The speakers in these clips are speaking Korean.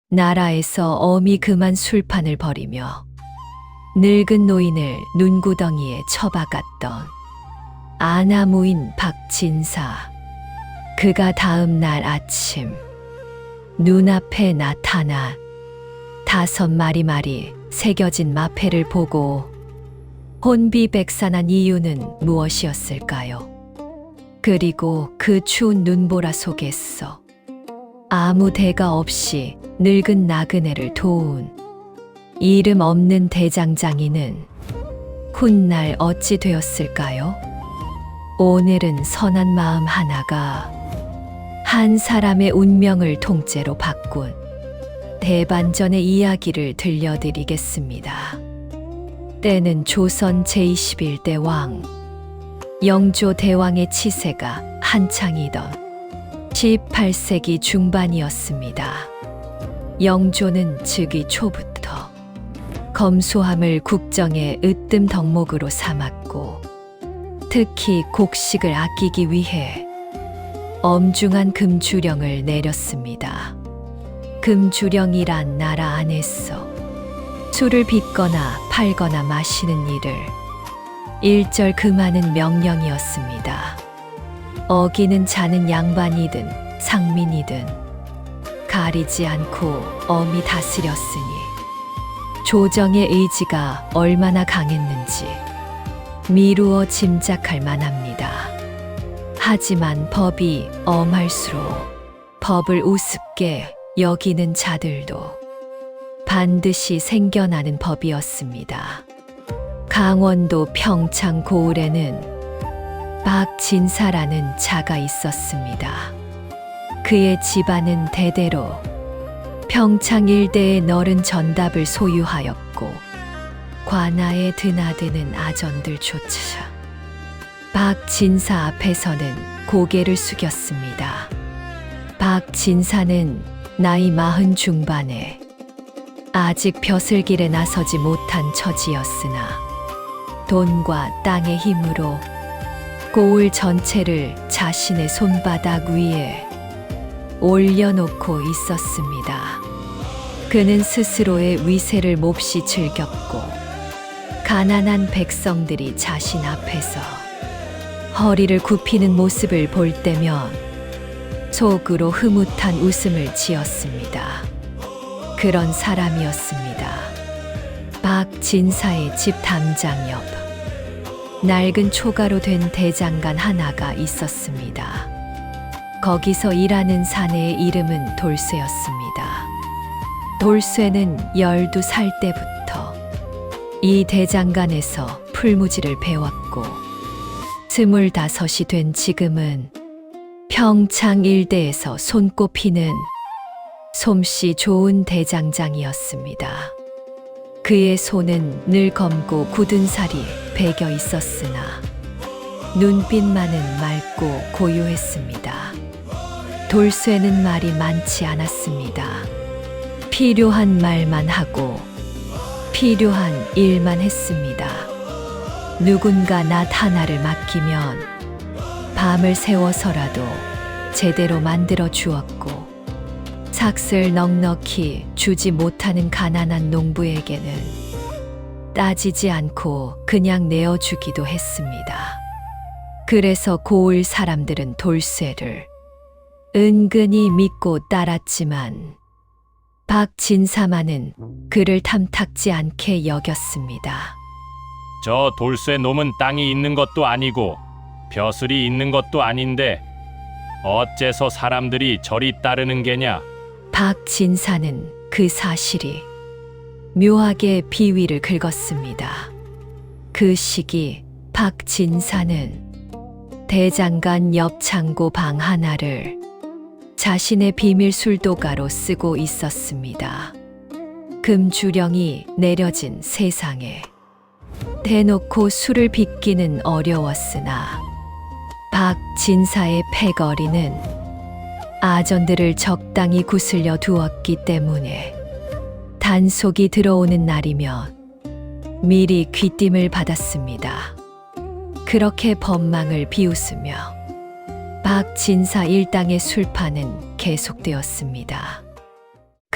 나라에서 어미 그만 술판을 벌이며 늙은 노인을 눈구덩이에 처박았던 아나무인 박진사. 그가 다음 날 아침 눈앞에 나타나 5마리 새겨진 마패를 보고 혼비백산한 이유는 무엇이었을까요? 그리고 그 추운 눈보라 속에서 아무 대가 없이 늙은 나그네를 도운 이름 없는 대장장이는 훗날 어찌 되었을까요? 오늘은 선한 마음 하나가 한 사람의 운명을 통째로 바꾼 대반전의 이야기를 들려드리겠습니다. 때는 조선 제21대 왕 영조 대왕의 치세가 한창이던 18세기 중반이었습니다. 영조는 즉위 초부터 검소함을 국정의 으뜸 덕목으로 삼았고 특히 곡식을 아끼기 위해 엄중한 금주령을 내렸습니다. 금주령이란 나라 안에서 술을 빚거나 팔거나 마시는 일을 일절 금하는 명령이었습니다. 어기는 자는 양반이든 상민이든 가리지 않고 엄히 다스렸으니 조정의 의지가 얼마나 강했는지 미루어 짐작할 만합니다. 하지만 법이 엄할수록 법을 우습게 여기는 자들도 반드시 생겨나는 법이었습니다. 강원도 평창 고을에는 박진사라는 자가 있었습니다. 그의 집안은 대대로 평창 일대의 너른 전답을 소유하였고 관아에 드나드는 아전들조차 박진사 앞에서는 고개를 숙였습니다. 박진사는 나이 40 중반에 아직 벼슬길에 나서지 못한 처지였으나 돈과 땅의 힘으로 고을 전체를 자신의 손바닥 위에 올려놓고 있었습니다. 그는 스스로의 위세를 몹시 즐겼고 가난한 백성들이 자신 앞에서 허리를 굽히는 모습을 볼 때면 속으로 흐뭇한 웃음을 지었습니다. 그런 사람이었습니다. 박진사의 집 담장 옆 낡은 초가로 된 대장간 하나가 있었습니다. 거기서 일하는 사내의 이름은 돌쇠였습니다. 돌쇠는 12살 때부터 이 대장간에서 풀무지를 배웠고 25이 된 지금은 평창 일대에서 손꼽히는 솜씨 좋은 대장장이었습니다. 그의 손은 늘 검고 굳은 살이 배겨 있었으나 눈빛만은 맑고 고요했습니다. 돌쇠는 말이 많지 않았습니다. 필요한 말만 하고 필요한 일만 했습니다. 누군가 낫 하나를 맡기면 밤을 새워서라도 제대로 만들어 주었고 삭슬 넉넉히 주지 못하는 가난한 농부에게는 따지지 않고 그냥 내어주기도 했습니다. 그래서 고을 사람들은 돌쇠를 은근히 믿고 따랐지만 박진사만은 그를 탐탁지 않게 여겼습니다. 저 돌쇠 놈은 땅이 있는 것도 아니고 벼슬이 있는 것도 아닌데 어째서 사람들이 저리 따르는 게냐? 박진사는 그 사실이 묘하게 비위를 긁었습니다. 그 시기 박진사는 대장간 옆 창고 방 하나를 자신의 비밀 술도가로 쓰고 있었습니다. 금주령이 내려진 세상에 대놓고 술을 빚기는 어려웠으나 박진사의 패거리는 아전들을 적당히 구슬려 두었기 때문에 단속이 들어오는 날이면 미리 귀띔을 받았습니다. 그렇게 법망을 비웃으며 박진사 일당의 술판은 계속되었습니다.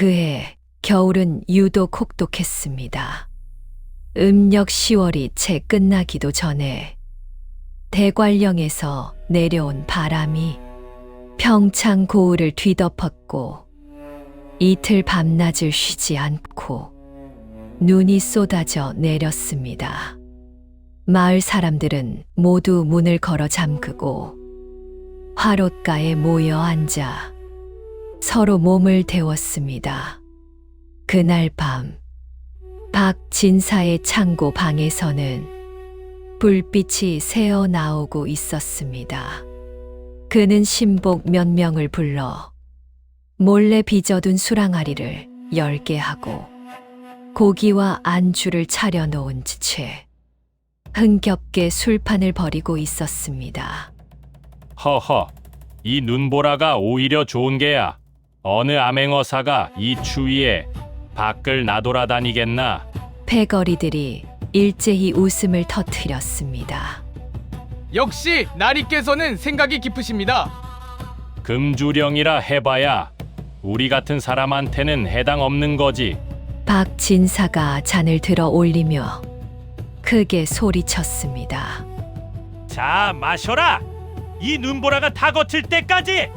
그해 겨울은 유독 혹독했습니다. 음력 10월이 채 끝나기도 전에 대관령에서 내려온 바람이 평창 고을을 뒤덮었고 이틀 밤낮을 쉬지 않고 눈이 쏟아져 내렸습니다. 마을 사람들은 모두 문을 걸어 잠그고 화롯가에 모여 앉아 서로 몸을 데웠습니다. 그날 밤 박진사의 창고 방에서는 불빛이 새어 나오고 있었습니다. 그는 신복 몇 명을 불러 몰래 빚어둔 수랑아리를 10개 하고 고기와 안주를 차려놓은 채 흥겹게 술판을 벌이고 있었습니다. 허허, 이 눈보라가 오히려 좋은 게야. 어느 암행어사가 이 추위에 밖을 나돌아다니겠나? 패거리들이 일제히 웃음을 터뜨렸습니다. 역시 나리께서는 생각이 깊으십니다. 금주령이라 해봐야 우리 같은 사람한테는 해당 없는 거지. 박진사가 잔을 들어 올리며 크게 소리쳤습니다. 자, 마셔라. 이 눈보라가 다 거칠 때까지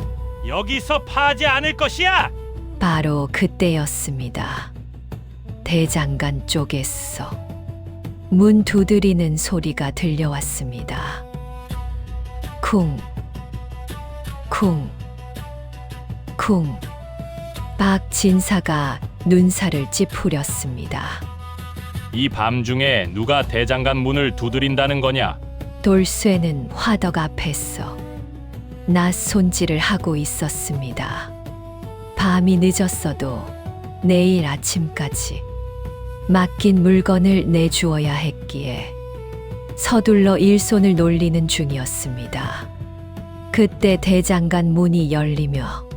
여기서 파지 않을 것이야. 바로 그때였습니다. 대장간 쪽에서 문 두드리는 소리가 들려왔습니다. 쿵, 쿵, 쿵. 박진사가 눈살을 찌푸렸습니다. 이 밤중에 누가 대장간 문을 두드린다는 거냐? 돌쇠는 화덕 앞에서 낯손질을 하고 있었습니다. 밤이 늦었어도 내일 아침까지 맡긴 물건을 내주어야 했기에 서둘러 일손을 놀리는 중이었습니다. 그때 대장간 문이 열리며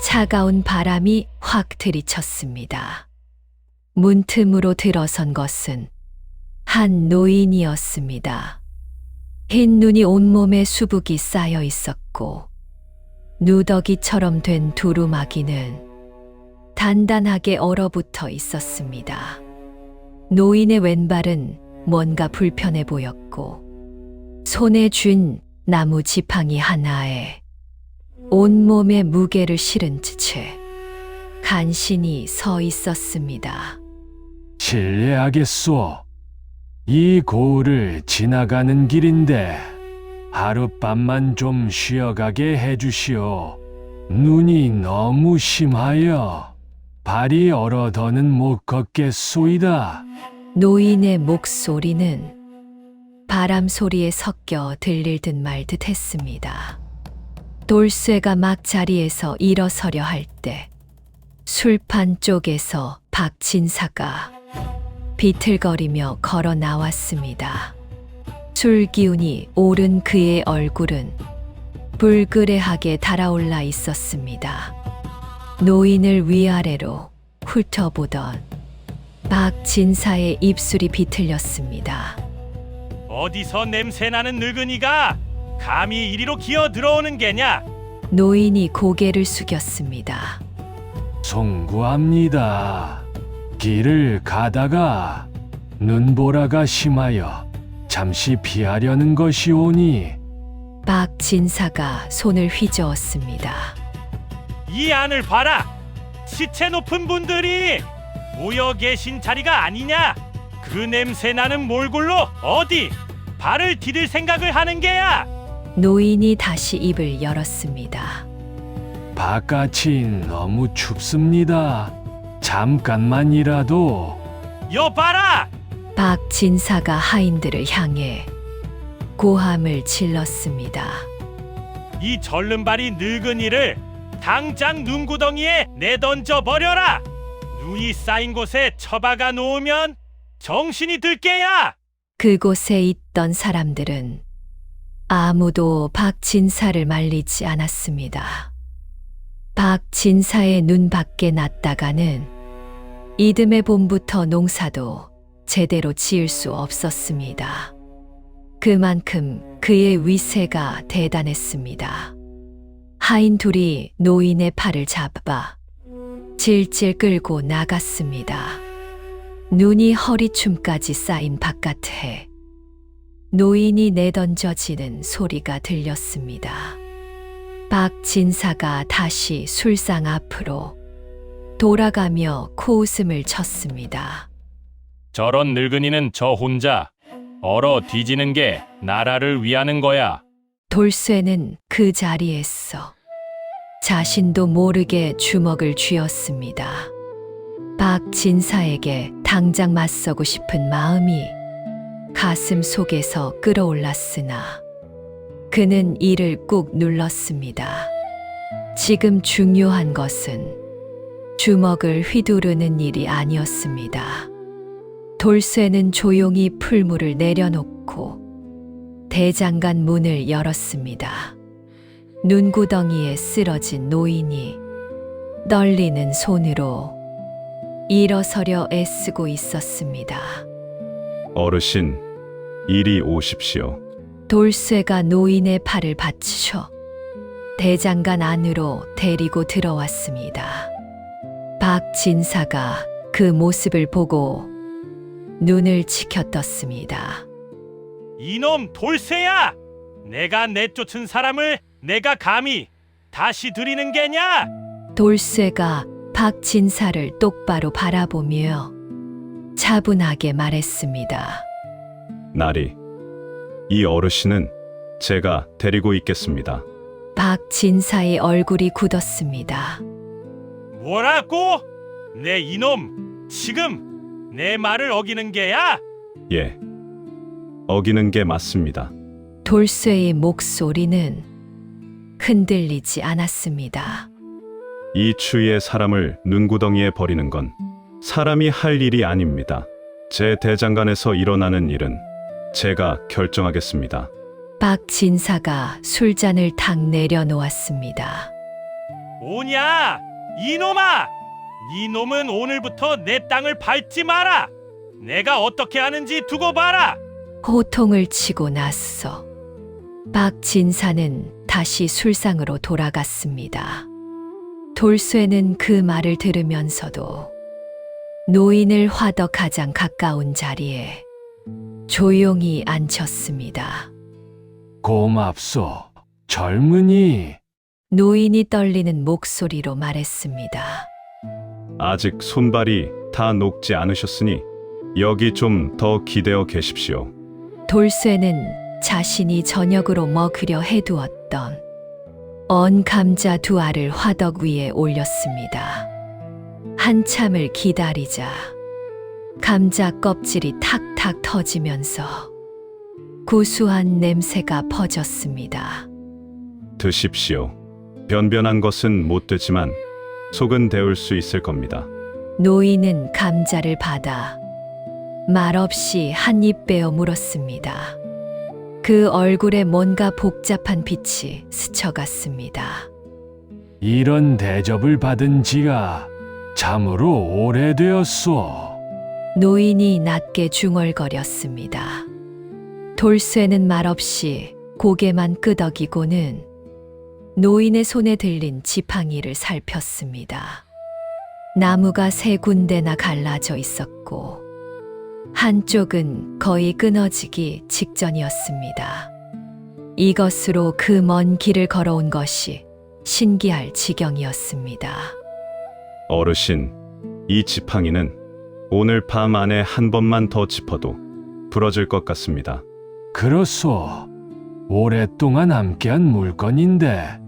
차가운 바람이 확 들이쳤습니다. 문틈으로 들어선 것은 한 노인이었습니다. 흰 눈이 온몸에 수북이 쌓여 있었고 누더기처럼 된 두루마기는 단단하게 얼어붙어 있었습니다. 노인의 왼발은 뭔가 불편해 보였고 손에 쥔 나무 지팡이 하나에 온몸에 무게를 실은 채 간신히 서 있었습니다. 실례하겠소. 이 고을을 지나가는 길인데 하룻밤만 좀 쉬어가게 해주시오. 눈이 너무 심하여 발이 얼어 더는 못 걷겠소이다. 노인의 목소리는 바람 소리에 섞여 들릴 듯 말 듯 했습니다. 돌쇠가 막 자리에서 일어서려 할 때 술판 쪽에서 박진사가 비틀거리며 걸어 나왔습니다. 술 기운이 오른 그의 얼굴은 불그레하게 달아올라 있었습니다. 노인을 위아래로 훑어보던 박진사의 입술이 비틀렸습니다. 어디서 냄새나는 늙은이가 감히 이리로 기어 들어오는 게냐? 노인이 고개를 숙였습니다. 송구합니다. 길을 가다가 눈보라가 심하여 잠시 피하려는 것이오니 박진사가 손을 휘저었습니다. 이 안을 봐라. 시체 높은 분들이 모여 계신 자리가 아니냐? 그 냄새 나는 몰골로 어디 발을 디딜 생각을 하는 게야? 노인이 다시 입을 열었습니다. 바깥이 너무 춥습니다. 잠깐만이라도. 여봐라! 박진사가 하인들을 향해 고함을 질렀습니다. 이 절름발이 늙은이를 당장 눈구덩이에 내던져 버려라! 눈이 쌓인 곳에 처박아 놓으면 정신이 들 게야! 그곳에 있던 사람들은 아무도 박진사를 말리지 않았습니다. 박진사의 눈 밖에 났다가는 이듬해 봄부터 농사도 제대로 지을 수 없었습니다. 그만큼 그의 위세가 대단했습니다. 하인 둘이 노인의 팔을 잡아 질질 끌고 나갔습니다. 눈이 허리춤까지 쌓인 바깥에 노인이 내던져지는 소리가 들렸습니다. 박진사가 다시 술상 앞으로 돌아가며 코웃음을 쳤습니다. 저런 늙은이는 저 혼자 얼어 뒤지는 게 나라를 위하는 거야. 돌쇠는 그 자리에서 자신도 모르게 주먹을 쥐었습니다. 박진사에게 당장 맞서고 싶은 마음이 가슴 속에서 끌어올랐으나 그는 이를 꾹 눌렀습니다. 지금 중요한 것은 주먹을 휘두르는 일이 아니었습니다. 돌쇠는 조용히 풀무를 내려놓고 대장간 문을 열었습니다. 눈구덩이에 쓰러진 노인이 떨리는 손으로 일어서려 애쓰고 있었습니다. 어르신, 이리 오십시오. 돌쇠가 노인의 팔을 받쳐 대장간 안으로 데리고 들어왔습니다. 박진사가 그 모습을 보고 눈을 치켜떴습니다. 이놈 돌쇠야! 내가 내쫓은 사람을 내가 감히 다시 들이는 게냐? 돌쇠가 박진사를 똑바로 바라보며 차분하게 말했습니다. 나리, 이 어르신은 제가 데리고 있겠습니다. 박진사의 얼굴이 굳었습니다. 뭐라고? 내 이놈, 지금 내 말을 어기는 게야? 예, 어기는 게 맞습니다. 돌쇠의 목소리는 흔들리지 않았습니다. 이 추위에 사람을 눈구덩이에 버리는 건 사람이 할 일이 아닙니다. 제 대장간에서 일어나는 일은 제가 결정하겠습니다. 박진사가 술잔을 탁 내려놓았습니다. 오냐? 이놈아! 이놈은 오늘부터 내 땅을 밟지 마라! 내가 어떻게 하는지 두고 봐라! 호통을 치고 나서 박진사는 다시 술상으로 돌아갔습니다. 돌쇠는 그 말을 들으면서도 노인을 화덕 가장 가까운 자리에 조용히 앉혔습니다. 고맙소, 젊은이. 노인이 떨리는 목소리로 말했습니다. 아직 손발이 다 녹지 않으셨으니 여기 좀 더 기대어 계십시오. 돌쇠는 자신이 저녁으로 먹으려 해두었던 언 감자 두 알을 화덕 위에 올렸습니다. 한참을 기다리자 감자 껍질이 탁탁 터지면서 구수한 냄새가 퍼졌습니다. 드십시오. 변변한 것은 못 되지만 속은 데울 수 있을 겁니다. 노인은 감자를 받아 말없이 한 입 베어 물었습니다. 그 얼굴에 뭔가 복잡한 빛이 스쳐갔습니다. 이런 대접을 받은 지가 참으로 오래되었소. 노인이 낮게 중얼거렸습니다. 돌쇠는 말없이 고개만 끄덕이고는 노인의 손에 들린 지팡이를 살폈습니다. 나무가 세 군데나 갈라져 있었고 한쪽은 거의 끊어지기 직전이었습니다. 이것으로 그 먼 길을 걸어온 것이 신기할 지경이었습니다. 어르신, 이 지팡이는 오늘 밤 안에 한 번만 더 짚어도 부러질 것 같습니다. 그렇소. 오랫동안 함께한 물건인데.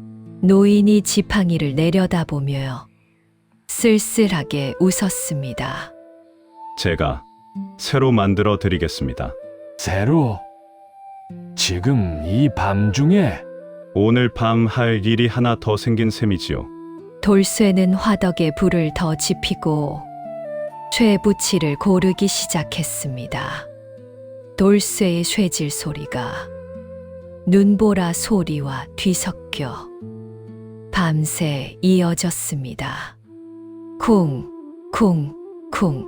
노인이 지팡이를 내려다보며 쓸쓸하게 웃었습니다. 제가 새로 만들어 드리겠습니다. 새로? 지금 이 밤중에? 오늘 밤 할 일이 하나 더 생긴 셈이지요. 돌쇠는 화덕에 불을 더 지피고 쇠붙이를 고르기 시작했습니다. 돌쇠의 쇠질 소리가 눈보라 소리와 뒤섞여 밤새 이어졌습니다. 쿵, 쿵, 쿵.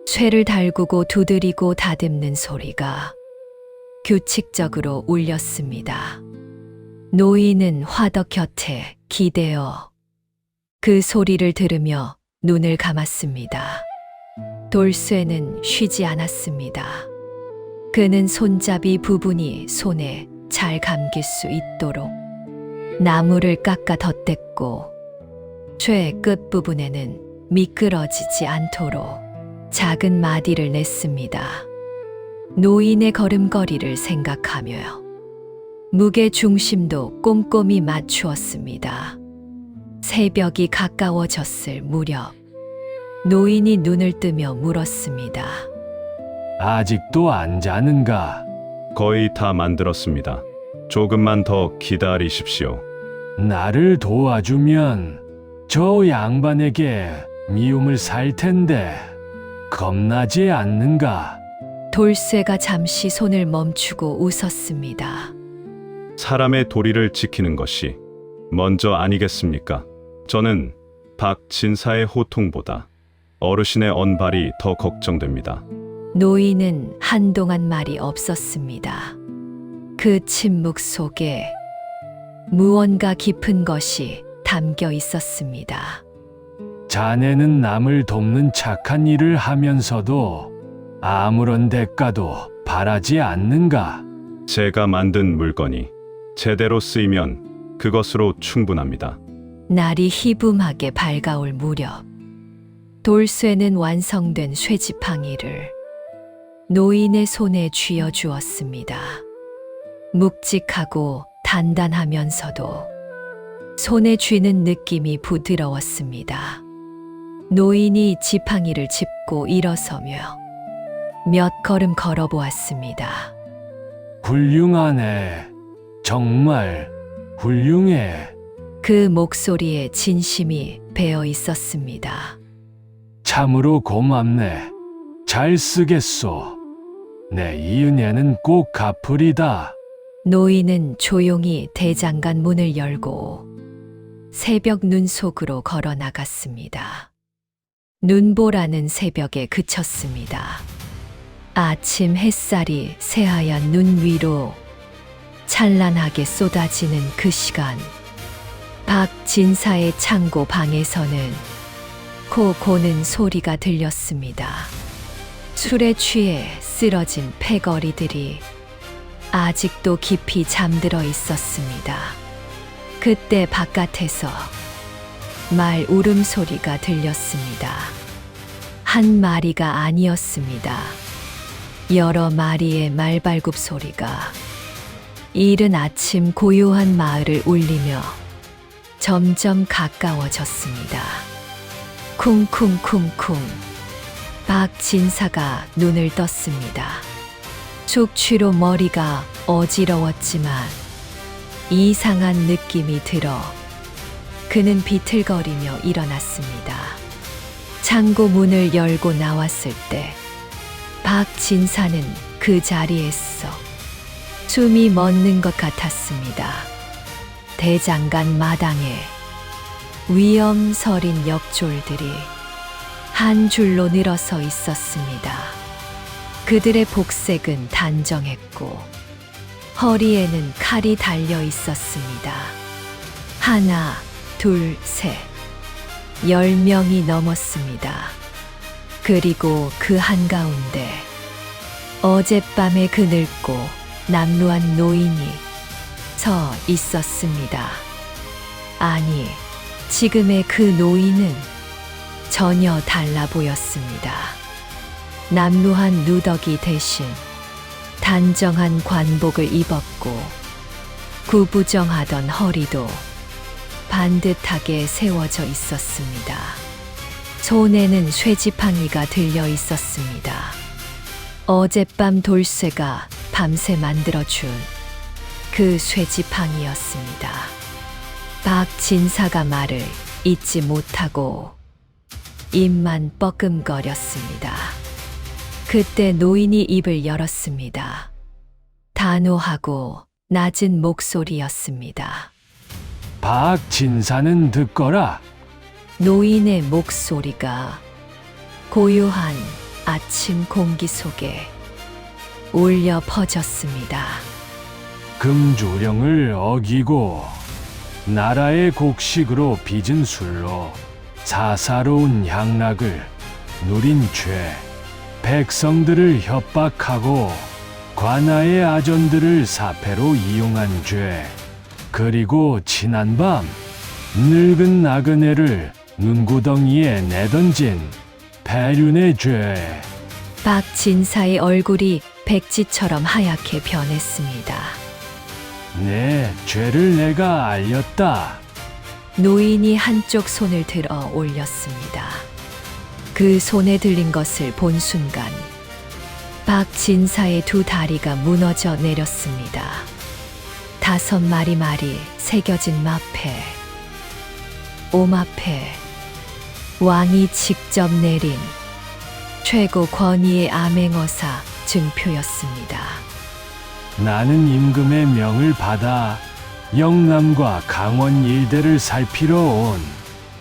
쇠를 달구고 두드리고 다듬는 소리가 규칙적으로 울렸습니다. 노인은 화덕 곁에 기대어 그 소리를 들으며 눈을 감았습니다. 돌쇠는 쉬지 않았습니다. 그는 손잡이 부분이 손에 잘 감길 수 있도록 나무를 깎아 덧댔고 쇠 끝부분에는 미끄러지지 않도록 작은 마디를 냈습니다. 노인의 걸음걸이를 생각하며요. 무게 중심도 꼼꼼히 맞추었습니다. 새벽이 가까워졌을 무렵 노인이 눈을 뜨며 물었습니다. 아직도 안 자는가? 거의 다 만들었습니다. 조금만 더 기다리십시오. 나를 도와주면 저 양반에게 미움을 살 텐데 겁나지 않는가? 돌쇠가 잠시 손을 멈추고 웃었습니다. 사람의 도리를 지키는 것이 먼저 아니겠습니까? 저는 박진사의 호통보다 어르신의 언발이 더 걱정됩니다. 노인은 한동안 말이 없었습니다. 그 침묵 속에 무언가 깊은 것이 담겨 있었습니다. 자네는 남을 돕는 착한 일을 하면서도 아무런 대가도 바라지 않는가? 제가 만든 물건이 제대로 쓰이면 그것으로 충분합니다. 날이 희붐하게 밝아올 무렵 돌쇠는 완성된 쇠지팡이를 노인의 손에 쥐어 주었습니다. 묵직하고 단단하면서도 손에 쥐는 느낌이 부드러웠습니다. 노인이 지팡이를 짚고 일어서며 몇 걸음 걸어보았습니다. 훌륭하네. 정말 훌륭해. 그 목소리에 진심이 배어 있었습니다. 참으로 고맙네. 잘 쓰겠소. 내 이 은혜는 꼭 갚으리다. 노인은 조용히 대장간 문을 열고 새벽 눈 속으로 걸어 나갔습니다. 눈보라는 새벽에 그쳤습니다. 아침 햇살이 새하얀 눈 위로 찬란하게 쏟아지는 그 시간, 박진사의 창고 방에서는 코 고는 소리가 들렸습니다. 술에 취해 쓰러진 패거리들이 아직도 깊이 잠들어 있었습니다. 그때 바깥에서 말 울음소리가 들렸습니다. 한 마리가 아니었습니다. 여러 마리의 말발굽 소리가 이른 아침 고요한 마을을 울리며 점점 가까워졌습니다. 쿵쿵쿵쿵. 박진사가 눈을 떴습니다. 숙취로 머리가 어지러웠지만 이상한 느낌이 들어 그는 비틀거리며 일어났습니다. 창고 문을 열고 나왔을 때 박진사는 그 자리에서 숨이 멎는 것 같았습니다. 대장간 마당에 위엄서린 역졸들이 한 줄로 늘어서 있었습니다. 그들의 복색은 단정했고 허리에는 칼이 달려 있었습니다. 하나, 둘, 셋. 10명이 넘었습니다. 그리고 그 한가운데 어젯밤에 그 늙고 남루한 노인이 서 있었습니다. 아니, 지금의 그 노인은 전혀 달라 보였습니다. 남루한 누더기 대신 단정한 관복을 입었고 구부정하던 허리도 반듯하게 세워져 있었습니다. 손에는 쇠지팡이가 들려 있었습니다. 어젯밤 돌쇠가 밤새 만들어준 그 쇠지팡이였습니다. 박진사가 말을 잊지 못하고 입만 뻐끔거렸습니다. 그때 노인이 입을 열었습니다. 단호하고 낮은 목소리였습니다. 박진사는 듣거라. 노인의 목소리가 고요한 아침 공기 속에 울려 퍼졌습니다. 금주령을 어기고 나라의 곡식으로 빚은 술로 사사로운 향락을 누린 죄, 백성들을 협박하고 관아의 아전들을 사패로 이용한 죄, 그리고 지난밤 늙은 나그네를 눈구덩이에 내던진 폐륜의 죄. 박진사의 얼굴이 백지처럼 하얗게 변했습니다. 내 죄를 내가 알렸다. 노인이 한쪽 손을 들어 올렸습니다. 그 손에 들린 것을 본 순간 박진사의 두 다리가 무너져 내렸습니다. 5마리 말이 새겨진 마패, 오마패, 왕이 직접 내린 최고 권위의 암행어사 증표였습니다. 나는 임금의 명을 받아 영남과 강원 일대를 살피러 온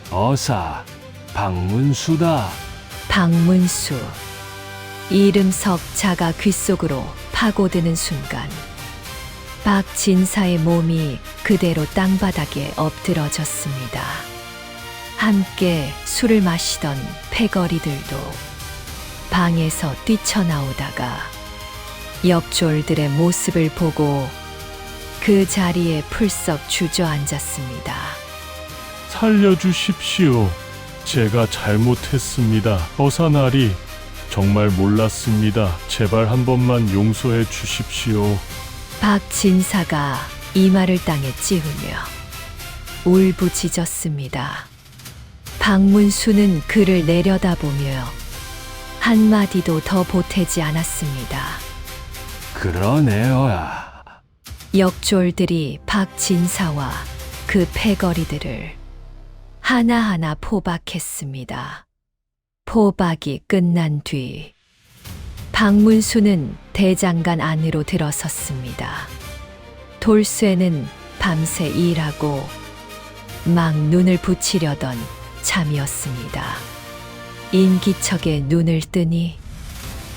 어사 박문수다. 박문수. 이름 석자가 귓속으로 파고드는 순간 박진사의 몸이 그대로 땅바닥에 엎드러졌습니다. 함께 술을 마시던 패거리들도 방에서 뛰쳐나오다가 역졸들의 모습을 보고 그 자리에 풀썩 주저앉았습니다. 살려주십시오. 제가 잘못했습니다. 어사나리 정말 몰랐습니다. 제발 한 번만 용서해 주십시오. 박진사가 이마를 땅에 찌우며 울부짖었습니다. 박문수는 그를 내려다보며 한마디도 더 보태지 않았습니다. 그러네요야. 역졸들이 박진사와 그 패거리들을 하나하나 포박했습니다. 포박이 끝난 뒤 박문수는 대장간 안으로 들어섰습니다. 돌쇠는 밤새 일하고 막 눈을 붙이려던 참이었습니다. 인기척에 눈을 뜨니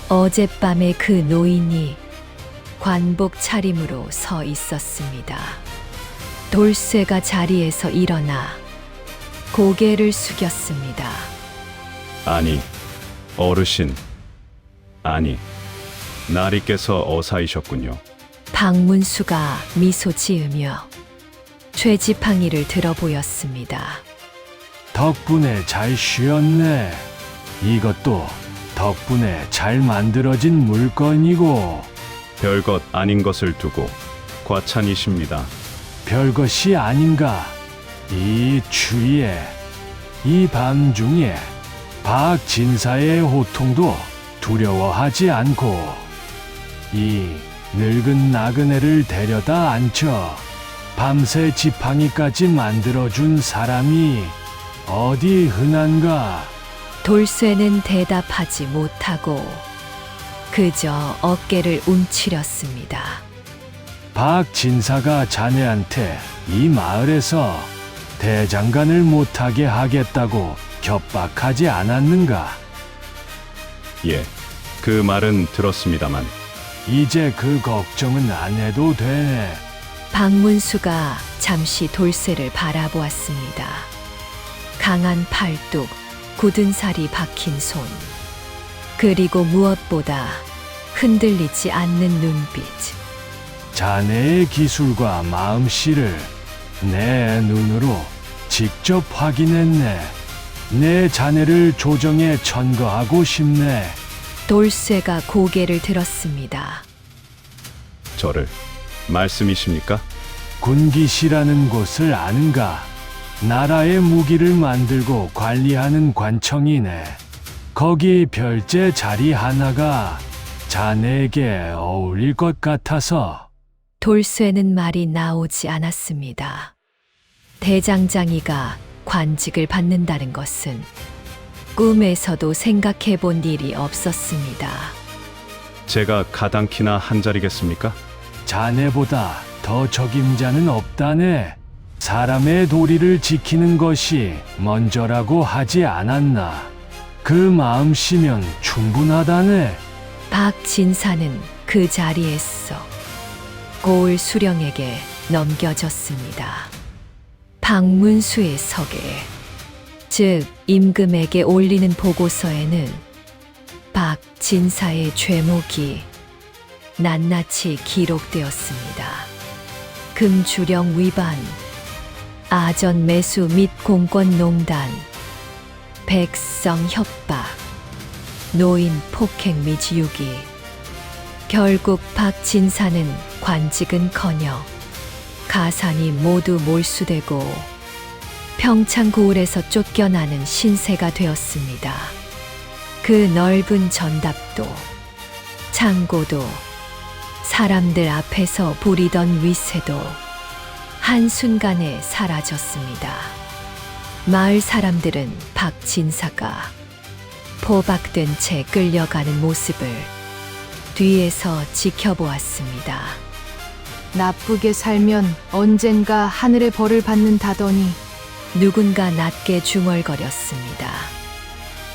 어젯밤에 그 노인이 관복 차림으로 서 있었습니다. 돌쇠가 자리에서 일어나 고개를 숙였습니다. 아니, 어르신. 아니, 나리께서 어사이셨군요. 박문수가 미소 지으며 죄지팡이를 들어 보였습니다. 덕분에 잘 쉬었네. 이것도 덕분에 잘 만들어진 물건이고 별것 아닌 것을 두고 과찬이십니다. 별것이 아닌가. 이 추위에 이 밤중에 박진사의 호통도 두려워하지 않고 이 늙은 나그네를 데려다 앉혀 밤새 지팡이까지 만들어준 사람이 어디 흔한가. 돌쇠는 대답하지 못하고 그저 어깨를 움츠렸습니다. 박진사가 자네한테 이 마을에서 대장간을 못하게 하겠다고 협박하지 않았는가? 예, 그 말은 들었습니다만 이제 그 걱정은 안 해도 되네. 박문수가 잠시 돌쇠를 바라보았습니다. 강한 팔뚝, 굳은 살이 박힌 손, 그리고 무엇보다 흔들리지 않는 눈빛. 자네의 기술과 마음씨를 내 눈으로 직접 확인했네. 내 자네를 조정에 천거하고 싶네. 돌쇠가 고개를 들었습니다. 저를 말씀이십니까? 군기시라는 곳을 아는가? 나라의 무기를 만들고 관리하는 관청이네. 거기 별제 자리 하나가 자네에게 어울릴 것 같아서. 돌쇠는 말이 나오지 않았습니다. 대장장이가 관직을 받는다는 것은 꿈에서도 생각해 본 일이 없었습니다. 제가 가당키나 한 자리겠습니까? 자네보다 더 적임자는 없다네. 사람의 도리를 지키는 것이 먼저라고 하지 않았나. 그 마음씨면 충분하다네. 박진사는 그 자리에서 고을 수령에게 넘겨졌습니다. 박문수의 석에 즉 임금에게 올리는 보고서에는 박진사의 죄목이 낱낱이 기록되었습니다. 금주령 위반, 아전 매수 및 공권농단, 백성 협박, 노인 폭행 및 유기. 결국 박진사는 관직은커녕 가산이 모두 몰수되고 평창고을에서 쫓겨나는 신세가 되었습니다. 그 넓은 전답도 창고도 사람들 앞에서 부리던 위세도 한순간에 사라졌습니다. 마을 사람들은 박진사가 포박된 채 끌려가는 모습을 뒤에서 지켜보았습니다. 나쁘게 살면 언젠가 하늘의 벌을 받는다더니 누군가 낮게 중얼거렸습니다.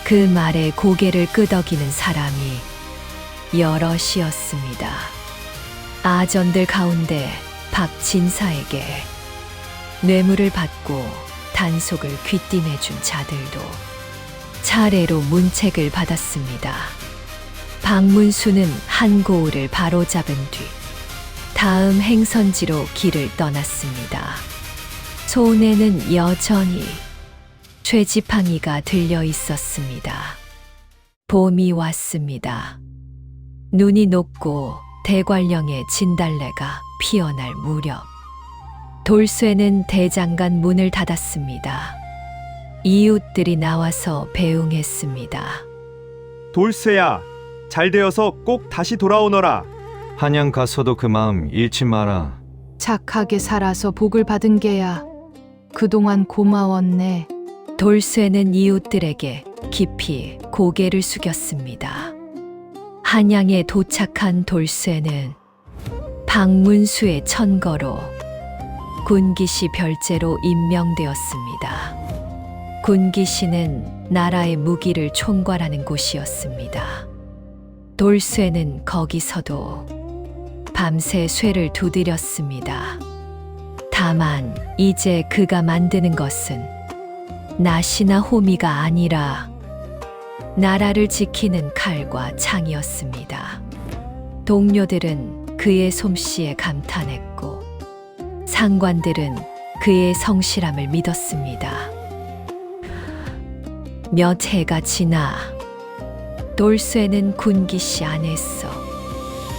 그 말에 고개를 끄덕이는 사람이 여럿이었습니다. 아전들 가운데 박진사에게 뇌물을 받고 단속을 귀띔해준 자들도 차례로 문책을 받았습니다. 박문수는 한 고을을 바로잡은 뒤 다음 행선지로 길을 떠났습니다. 손에는 여전히 죄지팡이가 들려 있었습니다. 봄이 왔습니다. 눈이 녹고 대관령의 진달래가 피어날 무렵 돌쇠는 대장간 문을 닫았습니다. 이웃들이 나와서 배웅했습니다. 돌쇠야, 잘 되어서 꼭 다시 돌아오너라. 한양 가서도 그 마음 잃지 마라. 착하게 살아서 복을 받은 게야. 그동안 고마웠네. 돌쇠는 이웃들에게 깊이 고개를 숙였습니다. 한양에 도착한 돌쇠는 박문수의 천거로 군기시 별제로 임명되었습니다. 군기시는 나라의 무기를 총괄하는 곳이었습니다. 돌쇠는 거기서도 밤새 쇠를 두드렸습니다. 다만 이제 그가 만드는 것은 낫이나 호미가 아니라 나라를 지키는 칼과 창이었습니다. 동료들은 그의 솜씨에 감탄했고 상관들은 그의 성실함을 믿었습니다. 몇 해가 지나 돌쇠는 군기시 안에서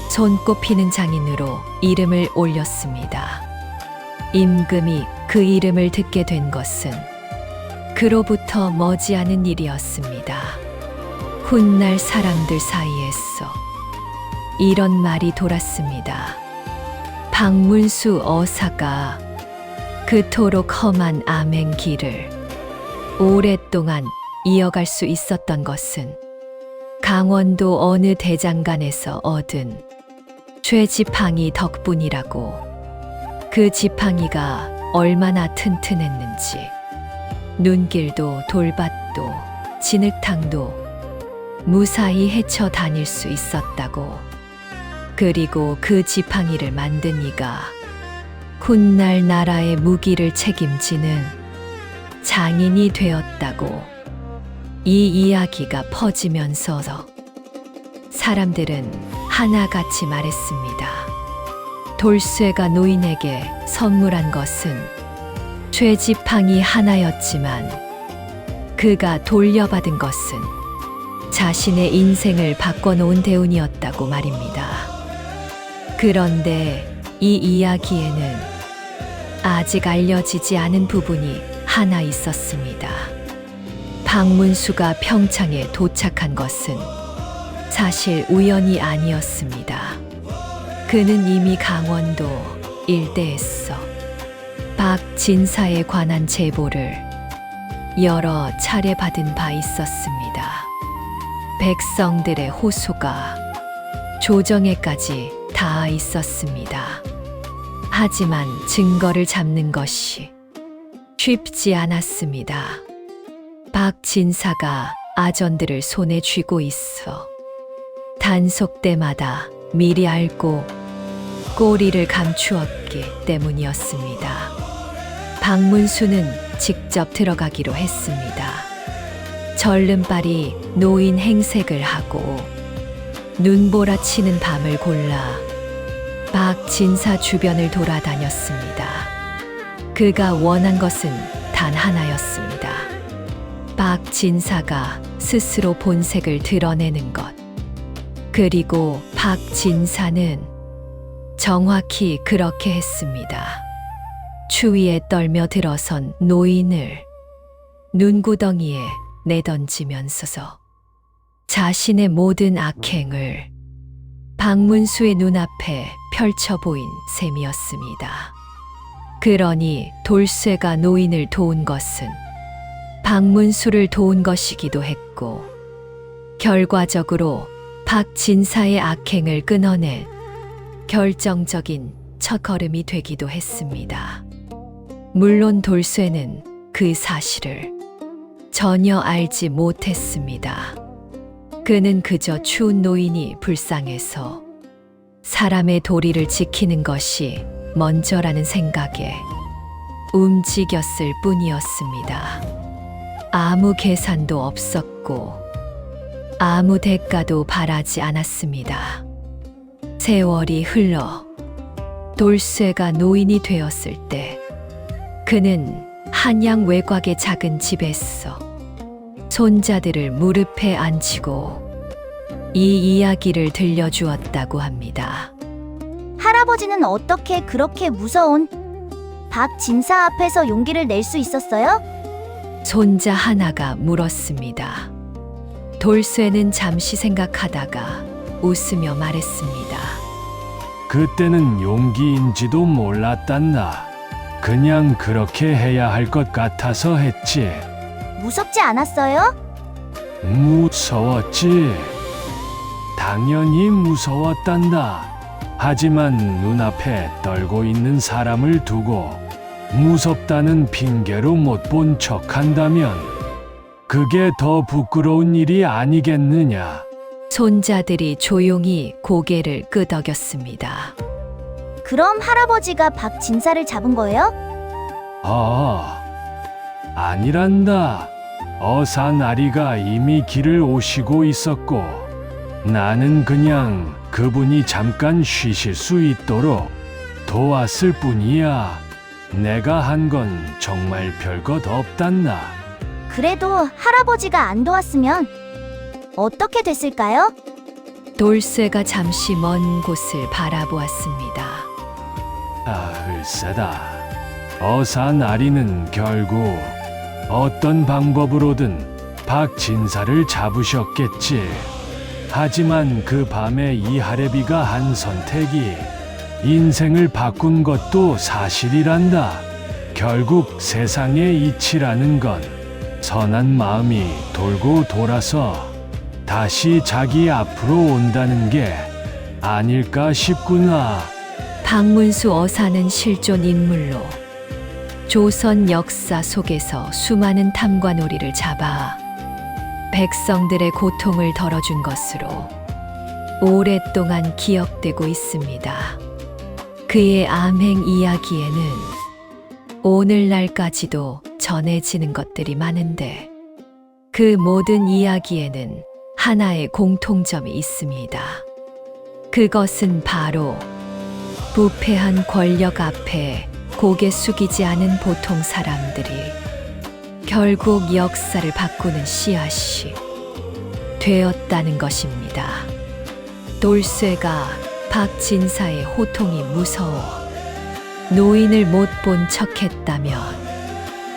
손꼽히는 장인으로 이름을 올렸습니다. 임금이 그 이름을 듣게 된 것은 그로부터 머지않은 일이었습니다. 훗날 사람들 사이에서 이런 말이 돌았습니다. 박문수 어사가 그토록 험한 암행길을 오랫동안 이어갈 수 있었던 것은 강원도 어느 대장간에서 얻은 죄지팡이 덕분이라고. 그 지팡이가 얼마나 튼튼했는지 눈길도 돌밭도 진흙탕도 무사히 헤쳐 다닐 수 있었다고. 그리고 그 지팡이를 만든 이가 훗날 나라의 무기를 책임지는 장인이 되었다고. 이 이야기가 퍼지면서 사람들은 하나같이 말했습니다. 돌쇠가 노인에게 선물한 것은 죄지팡이 하나였지만 그가 돌려받은 것은 자신의 인생을 바꿔놓은 대운이었다고 말입니다. 그런데 이 이야기에는 아직 알려지지 않은 부분이 하나 있었습니다. 박문수가 평창에 도착한 것은 사실 우연이 아니었습니다. 그는 이미 강원도 일대에서 박진사에 관한 제보를 여러 차례 받은 바 있었습니다. 백성들의 호소가 조정에까지 닿아 있었습니다. 하지만 증거를 잡는 것이 쉽지 않았습니다. 박진사가 아전들을 손에 쥐고 있어 단속 때마다 미리 알고 꼬리를 감추었기 때문이었습니다. 박문수는 직접 들어가기로 했습니다. 절름발이 노인 행색을 하고 눈보라 치는 밤을 골라 박 진사 주변을 돌아다녔습니다. 그가 원한 것은 단 하나였습니다. 박 진사가 스스로 본색을 드러내는 것. 그리고 박 진사는 정확히 그렇게 했습니다. 추위에 떨며 들어선 노인을 눈구덩이에 내던지면서 자신의 모든 악행을 박문수의 눈앞에 펼쳐 보인 셈이었습니다. 그러니 돌쇠가 노인을 도운 것은 박문수를 도운 것이기도 했고, 결과적으로 박진사의 악행을 끊어낸 결정적인 첫걸음이 되기도 했습니다. 물론 돌쇠는 그 사실을 전혀 알지 못했습니다. 그는 그저 추운 노인이 불쌍해서 사람의 도리를 지키는 것이 먼저라는 생각에 움직였을 뿐이었습니다. 아무 계산도 없었고 아무 대가도 바라지 않았습니다. 세월이 흘러 돌쇠가 노인이 되었을 때 그는 한양 외곽의 작은 집에서 손자들을 무릎에 앉히고 이 이야기를 들려주었다고 합니다. 할아버지는 어떻게 그렇게 무서운 박진사 앞에서 용기를 낼 수 있었어요? 손자 하나가 물었습니다. 돌쇠는 잠시 생각하다가 웃으며 말했습니다. 그때는 용기인지도 몰랐단다. 그냥 그렇게 해야 할 것 같아서 했지. 무섭지 않았어요? 무서웠지. 당연히 무서웠단다. 하지만 눈앞에 떨고 있는 사람을 두고 무섭다는 핑계로 못 본 척한다면 그게 더 부끄러운 일이 아니겠느냐. 손자들이 조용히 고개를 끄덕였습니다. 그럼 할아버지가 박진사를 잡은 거예요? 아니란다. 어사나리가 이미 길을 오시고 있었고 나는 그냥 그분이 잠깐 쉬실 수 있도록 도왔을 뿐이야. 내가 한 건 정말 별것 없단다. 그래도 할아버지가 안 도왔으면 어떻게 됐을까요? 돌쇠가 잠시 먼 곳을 바라보았습니다. 글쎄다. 어사나리는 결국 어떤 방법으로든 박진사를 잡으셨겠지. 하지만 그 밤에 이하레비가 한 선택이 인생을 바꾼 것도 사실이란다. 결국 세상의 이치라는 건 선한 마음이 돌고 돌아서 다시 자기 앞으로 온다는 게 아닐까 싶구나. 박문수 어사는 실존 인물로 조선 역사 속에서 수많은 탐관오리를 잡아 백성들의 고통을 덜어준 것으로 오랫동안 기억되고 있습니다. 그의 암행 이야기에는 오늘날까지도 전해지는 것들이 많은데 그 모든 이야기에는 하나의 공통점이 있습니다. 그것은 바로 부패한 권력 앞에 고개 숙이지 않은 보통 사람들이 결국 역사를 바꾸는 씨앗이 되었다는 것입니다. 돌쇠가 박진사의 호통이 무서워 노인을 못 본 척했다면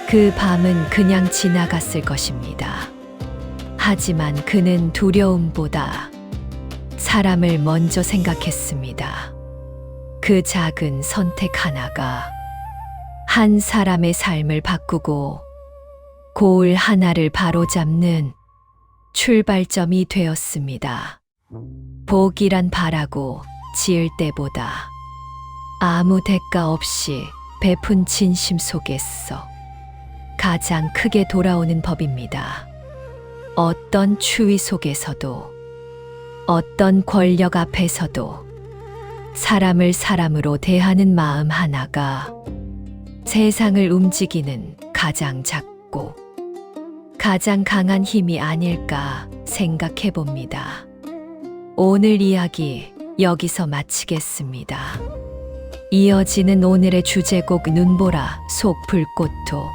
그 밤은 그냥 지나갔을 것입니다. 하지만 그는 두려움보다 사람을 먼저 생각했습니다. 그 작은 선택 하나가 한 사람의 삶을 바꾸고 고을 하나를 바로잡는 출발점이 되었습니다. 복이란 바라고 지을 때보다 아무 대가 없이 베푼 진심 속에서 가장 크게 돌아오는 법입니다. 어떤 추위 속에서도 어떤 권력 앞에서도 사람을 사람으로 대하는 마음 하나가 세상을 움직이는 가장 작고 가장 강한 힘이 아닐까 생각해 봅니다. 오늘 이야기 여기서 마치겠습니다. 이어지는 오늘의 주제곡 눈보라 속 불꽃도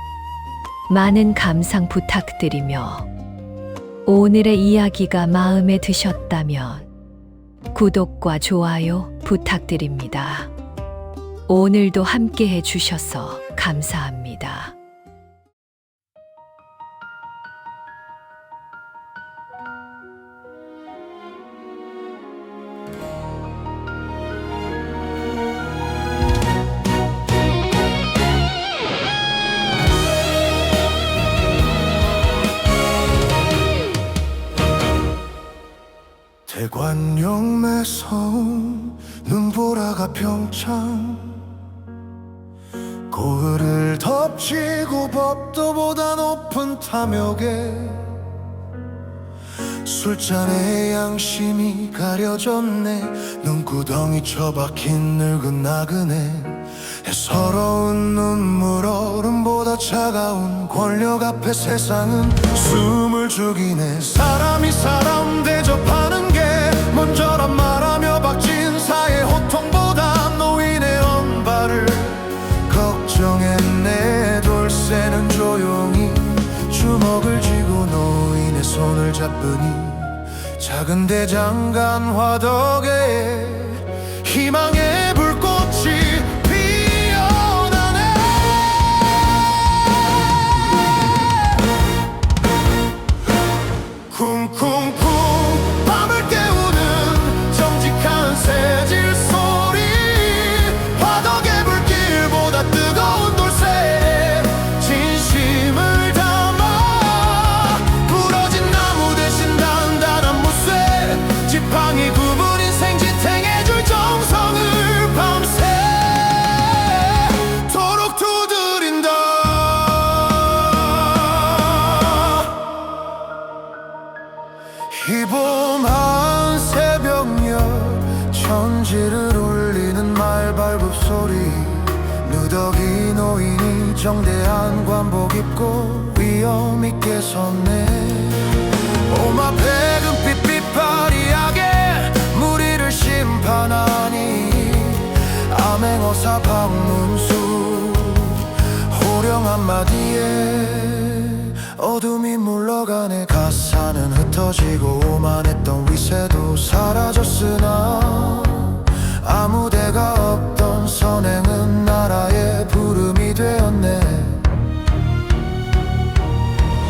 많은 감상 부탁드리며 오늘의 이야기가 마음에 드셨다면 구독과 좋아요 부탁드립니다. 오늘도 함께 해주셔서 감사합니다. 대관령 매서운 눈보라가 평창 고을을 덮치고 법도보다 높은 탐욕에 술잔에 양심이 가려졌네. 눈구덩이 처박힌 늙은 나그네 서러운 눈물 얼음보다 차가운 권력 앞에 세상은 숨을 죽이네. 사람이 사람 대접하는 게 먼저란 말하며 박진사의 호통보다 노인의 언발을 걱정했네. 돌쇠는 조용히 주먹을 쥐고 노인의 손을 잡으니 작은 대장간 화덕에 희망의 불꽃이 쿵쿵쿵 밤을 깨우는 정직한 새질 소리 화덕의 불길보다 뜨거운 돌쇠 진심을 담아 부러진 나무 대신 단단한 무쇠 지팡이 굽은 인생 지탱해줄 정성을 밤새 도록 두드린다. 희봄한 새벽녘 천지를 울리는 말발굽 소리 누더기 노인이 정대한 관복 입고 위험 있게 섰네. 오마 백은 삐삐파리하게 무리를 심판하니 암행어사 박문수 호령 한마디에 어둠이 물러가네. 가사는 흩어지고 오만했던 위세도 사라졌으나 아무데가 없던 선행은 나라의 부름이 되었네.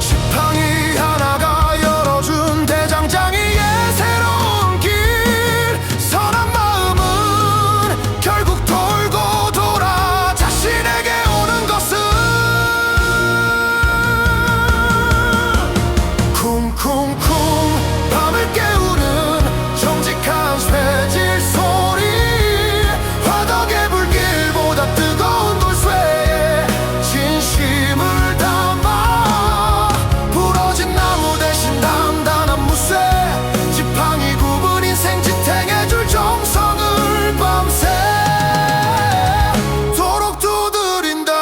지팡이 하나가 열어준 대장장이의 새로운 길 선한 마음은 결국 돌고 돌아 자신에게 오는 것은 쿵쿵쿵 밤을 깨우는 정직한 쇠질 소리 화덕의 불길보다 뜨거운 돌쇠에 진심을 담아 부러진 나무 대신 단단한 무쇠 지팡이 굽은 인생 지탱해줄 정성을 밤새 도록 두드린다.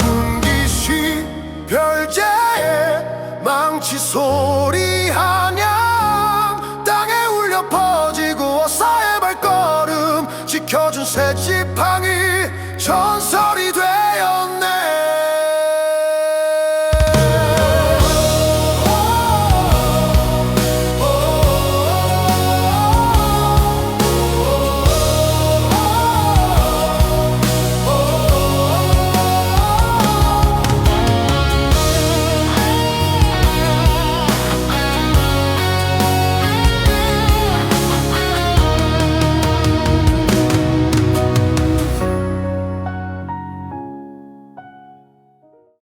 hun기시 별제의 망치 소리 한양 땅에 울려 퍼지고 어사의 발걸음 지켜준 새 지팡이 전설